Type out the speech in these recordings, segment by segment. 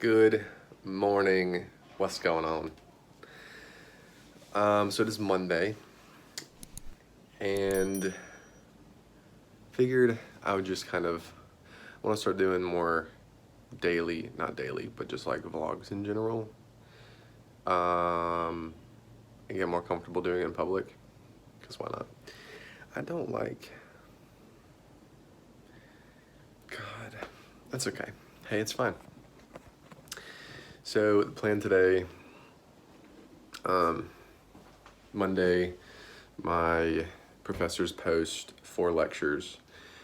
Good morning. What's going on? So it is Monday, and figured I would just want to start doing more daily, not daily, but just like vlogs in general, and get more comfortable doing it in public, because why not? I don't like, God, that's okay. Hey, it's fine. So the plan today, Monday, my professors post 4 lectures.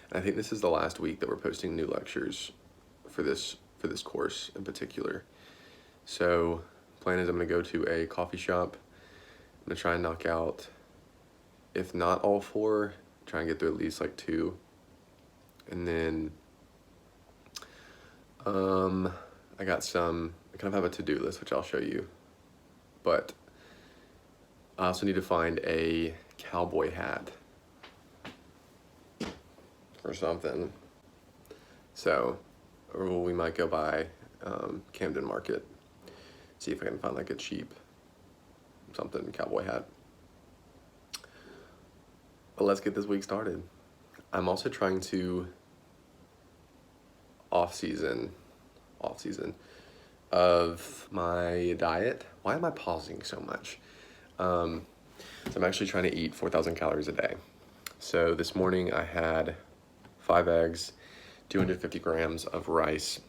And I think this is the last week that we're posting new lectures for this course in particular. So plan is I'm gonna go to a coffee shop. I'm gonna try and knock out, if not all 4, try and get through at least like 2. And then I kind of have a to-do list, which I'll show you. But I also need to find a cowboy hat or something. So, or we might go by Camden Market, see if I can find like a cheap cowboy hat. But let's get this week started. I'm also trying to off-season of my diet. Why am I pausing so much? So I'm actually trying to eat 4,000 calories a day. So this morning I had 5 eggs, 250 grams of rice,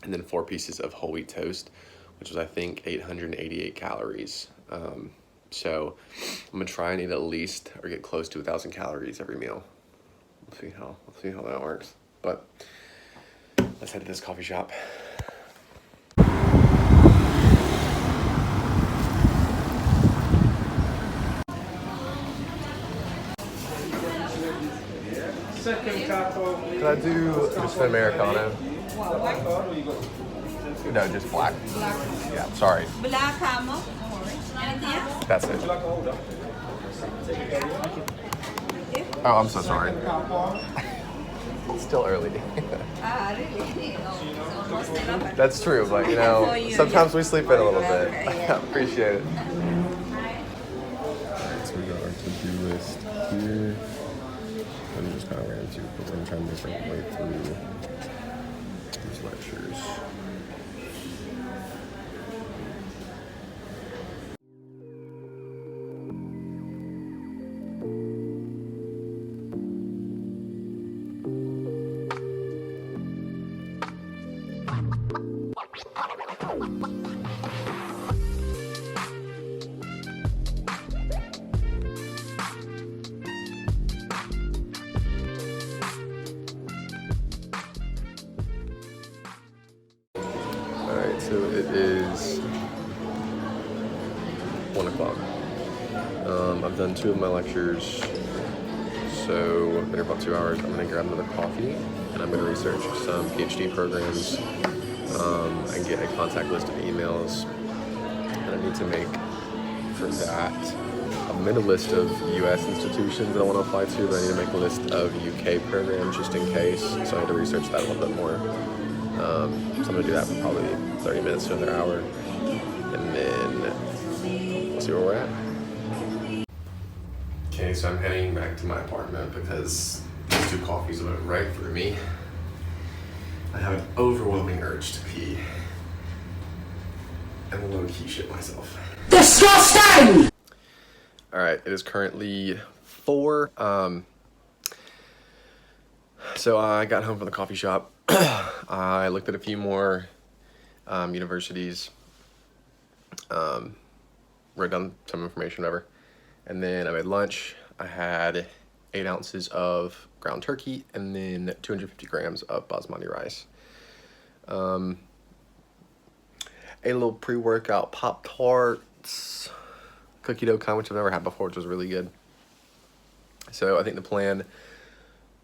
and then 4 pieces of whole wheat toast, which was I think 888 calories. So I'm gonna try and eat at least or get close to 1,000 calories every meal. We'll see how that works. But let's head to this coffee shop. Can I do just an Americano? No, just black. Yeah, sorry. Black caramel. Anything else? That's it. Oh, I'm so sorry. It's still early. Really? No, it's almost 11. That's true, but you know, sometimes we sleep in a little bit. Okay, yeah. Appreciate it. Alright, so we got our to-do list here. I'm just kind of ran to, but we're going to try and make our way through these lectures. Alright, so it is 1 o'clock. I've done 2 of my lectures, so I've been here about 2 hours. I'm going to grab another coffee, and I'm going to research some PhD programs, and get a contact list of emails that I need to make for that. I've made a list of US institutions that I want to apply to, but I need to make a list of UK programs just in case, so I had to research that a little bit more. So I'm going to do that for probably 30 minutes to another hour, and then we'll see where we're at. Okay, so I'm heading back to my apartment because these 2 coffees went right through me. I have an overwhelming urge to pee and low-key shit myself. Disgusting! Alright, it is currently 4. So I got home from the coffee shop. I looked at a few more universities, wrote down some information, whatever. And then I made lunch. I had 8 ounces of ground turkey and then 250 grams of basmati rice. A little pre-workout Pop-Tarts, cookie dough kind, which I've never had before, which was really good. So I think the plan,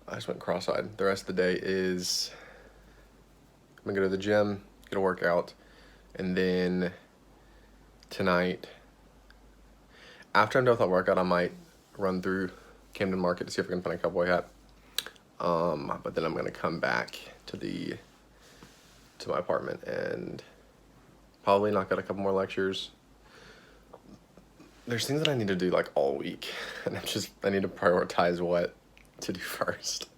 I just went cross-eyed. The rest of the day is I'm gonna go to the gym, get a workout, and then tonight, after I'm done with that workout, I might run through Camden Market to see if I can find a cowboy hat. But then I'm gonna come back to to my apartment and probably knock out a couple more lectures. There's things that I need to do like all week, and I need to prioritize what to do first.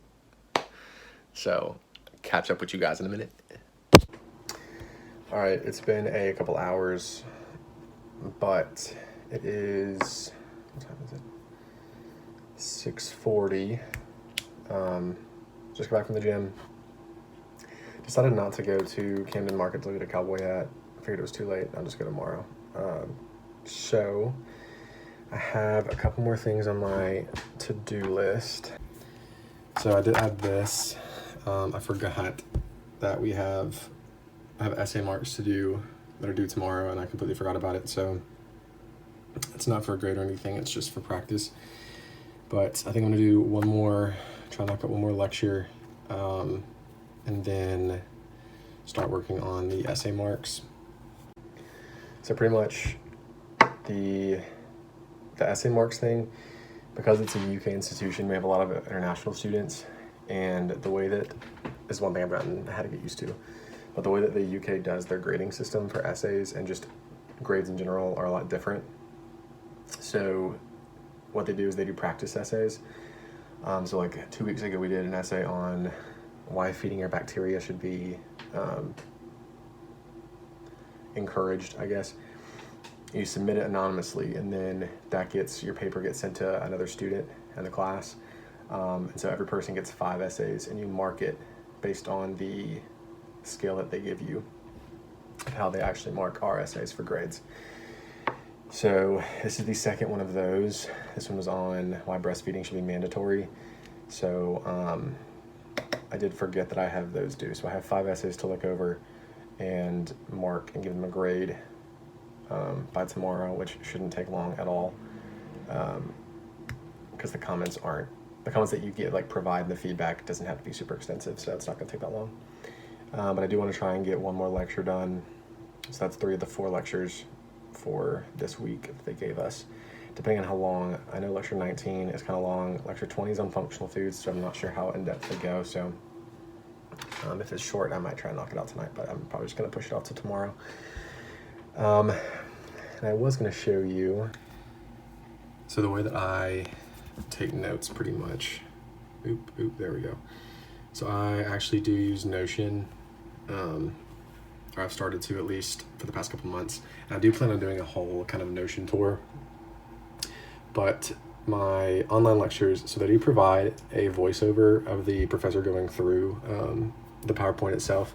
So, catch up with you guys in a minute. All right, it's been a couple hours, but it is, what time is it? 6:40. Just got back from the gym. Decided not to go to Camden Market to look at a cowboy hat. Figured it was too late. I'll just go tomorrow. So I have a couple more things on my to-do list. So I did add this. I forgot that I have essay marks to do that are due tomorrow, and I completely forgot about it. So it's not for a grade or anything. It's just for practice. But I think I'm gonna do one more, try to knock out one more lecture, and then start working on the essay marks. So pretty much the essay marks thing, because it's a UK institution, we have a lot of international students, and the way that is one thing I've had to get used to. But the way that the UK does their grading system for essays and just grades in general are a lot different. So what they do is they do practice essays. So like 2 weeks ago, we did an essay on why feeding your bacteria should be encouraged, I guess. You submit it anonymously, and then your paper gets sent to another student in the class. And so every person gets 5 essays, and you mark it based on the scale that they give you, how they actually mark our essays for grades. So this is the second one of those. This one was on why breastfeeding should be mandatory. So I did forget that I have those due. So I have 5 essays to look over and mark and give them a grade by tomorrow, which shouldn't take long at all, because the comments that you get, like provide the feedback, doesn't have to be super extensive, so it's not going to take that long. But I do want to try and get one more lecture done. So that's 3 of the 4 lectures for this week that they gave us, depending on how long. I know lecture 19 is kind of long. Lecture 20 is on functional foods, so I'm not sure how in-depth they go. So if it's short, I might try and knock it out tonight, but I'm probably just going to push it off to tomorrow. And I was going to show you. So the way that I take notes pretty much, there we go. So I actually do use Notion, or I've started to, at least for the past couple months. And I do plan on doing a whole kind of Notion tour. But my online lectures, so they do provide a voiceover of the professor going through the PowerPoint itself.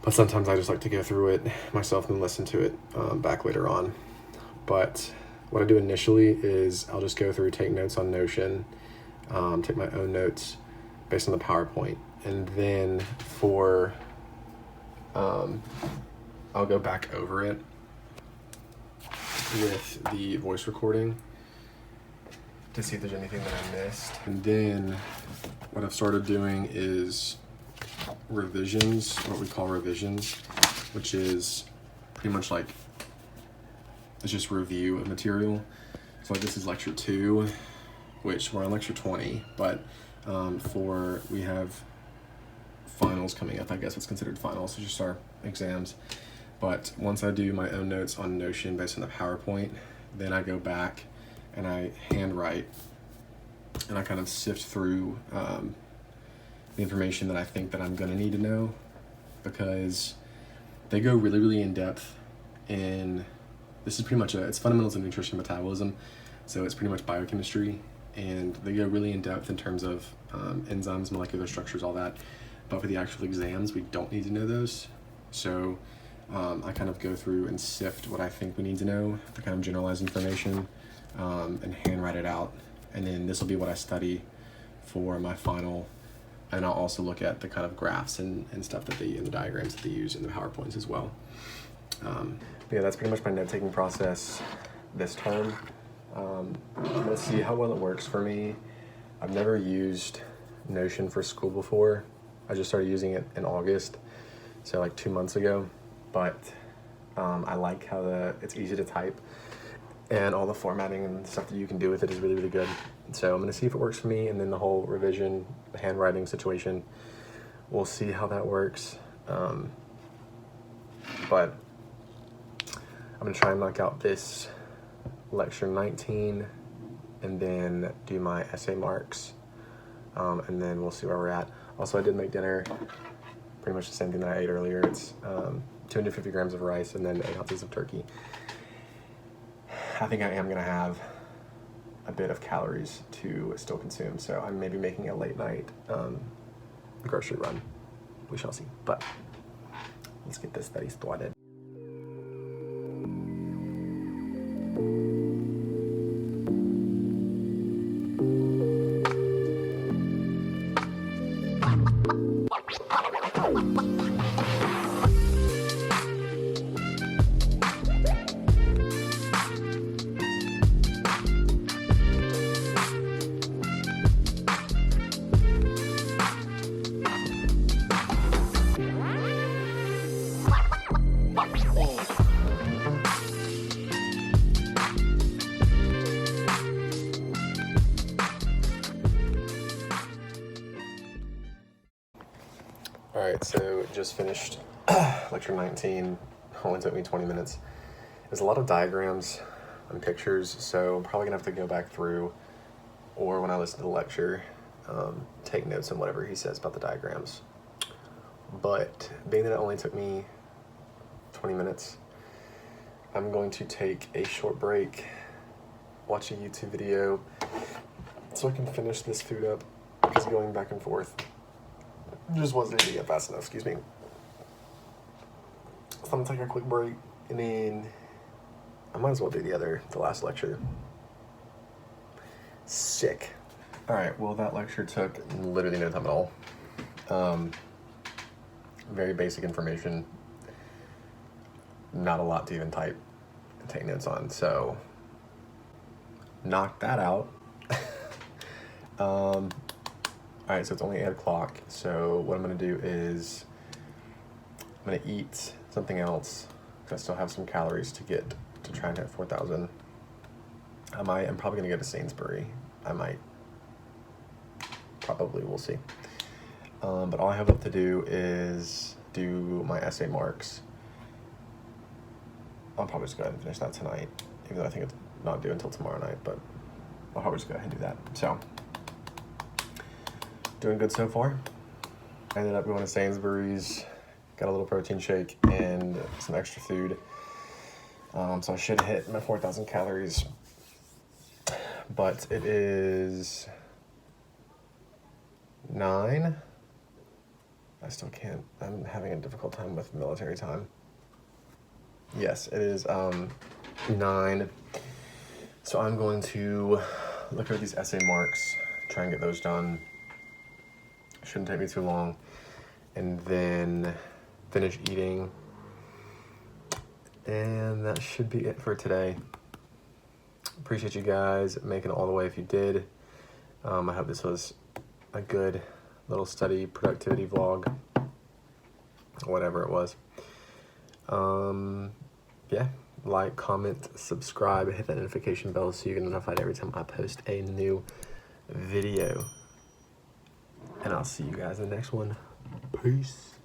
But sometimes I just like to go through it myself and listen to it back later on. But what I do initially is I'll just go through, take notes on Notion, take my own notes based on the PowerPoint. And then I'll go back over it with the voice recording to see if there's anything that I missed. And then what I've started doing is revisions, what we call revisions, which is pretty much like, it's just review of material. So like this is lecture 2, which we're on lecture 20, but we have finals coming up, I guess what's considered finals, so just our exams. But once I do my own notes on Notion based on the PowerPoint, then I go back and I handwrite, and I kind of sift through the information that I think that I'm gonna need to know, because they go really, really in depth in, this is pretty much it's fundamentals of nutrition metabolism, so it's pretty much biochemistry, and they go really in depth in terms of enzymes, molecular structures, all that. But for the actual exams, we don't need to know those. So I kind of go through and sift what I think we need to know, the kind of generalized information, and handwrite it out. And then this will be what I study for my final. And I'll also look at the kind of graphs and stuff that and the diagrams that they use in the PowerPoints as well. Yeah, that's pretty much my note-taking process this term. Let's see how well it works for me. I've never used Notion for school before. I just started using it in August, so like 2 months ago. But I like how it's easy to type, and all the formatting and stuff that you can do with it is really, really good. So I'm gonna see if it works for me, and then the whole revision, handwriting situation, we'll see how that works. But I'm gonna try and knock out this lecture 19 and then do my essay marks, and then we'll see where we're at. Also, I did make dinner, pretty much the same thing that I ate earlier. It's 250 grams of rice and then 8 ounces of turkey. I think I am gonna have a bit of calories to still consume, so I'm maybe making a late night grocery run. We shall see, but let's get this study started. All right, so just finished lecture 19. Only took me 20 minutes. There's a lot of diagrams and pictures, so I'm probably gonna have to go back through, or when I listen to the lecture, take notes on whatever he says about the diagrams. But being that it only took me 20 minutes, I'm going to take a short break, watch a YouTube video, so I can finish this food up, because going back and forth just wasn't able to get fast enough, excuse me. So I'm gonna take a quick break, and then I might as well do the last lecture. Sick. All right, well, that lecture took literally no time at all. Very basic information, not a lot to even type and take notes on, so knock that out. All right, so it's only 8 o'clock, so what I'm gonna do is I'm gonna eat something else, because I still have some calories to get to try and hit 4,000. I'm probably gonna go to Sainsbury. I might. Probably, we'll see. But all I have left to do is do my essay marks. I'll probably just go ahead and finish that tonight, even though I think it's not due until tomorrow night, but I'll probably just go ahead and do that. So, doing good so far. I ended up going to Sainsbury's, got a little protein shake and some extra food. So I should hit my 4,000 calories, but it is 9. I still can't, I'm having a difficult time with military time. Yes, it is 9. So I'm going to look at these essay marks, try and get those done. Shouldn't take me too long. And then finish eating. And that should be it for today. Appreciate you guys making it all the way if you did. I hope this was a good little study productivity vlog, whatever it was. Yeah, like, comment, subscribe, hit that notification bell so you get notified every time I post a new video. And I'll see you guys in the next one. Peace.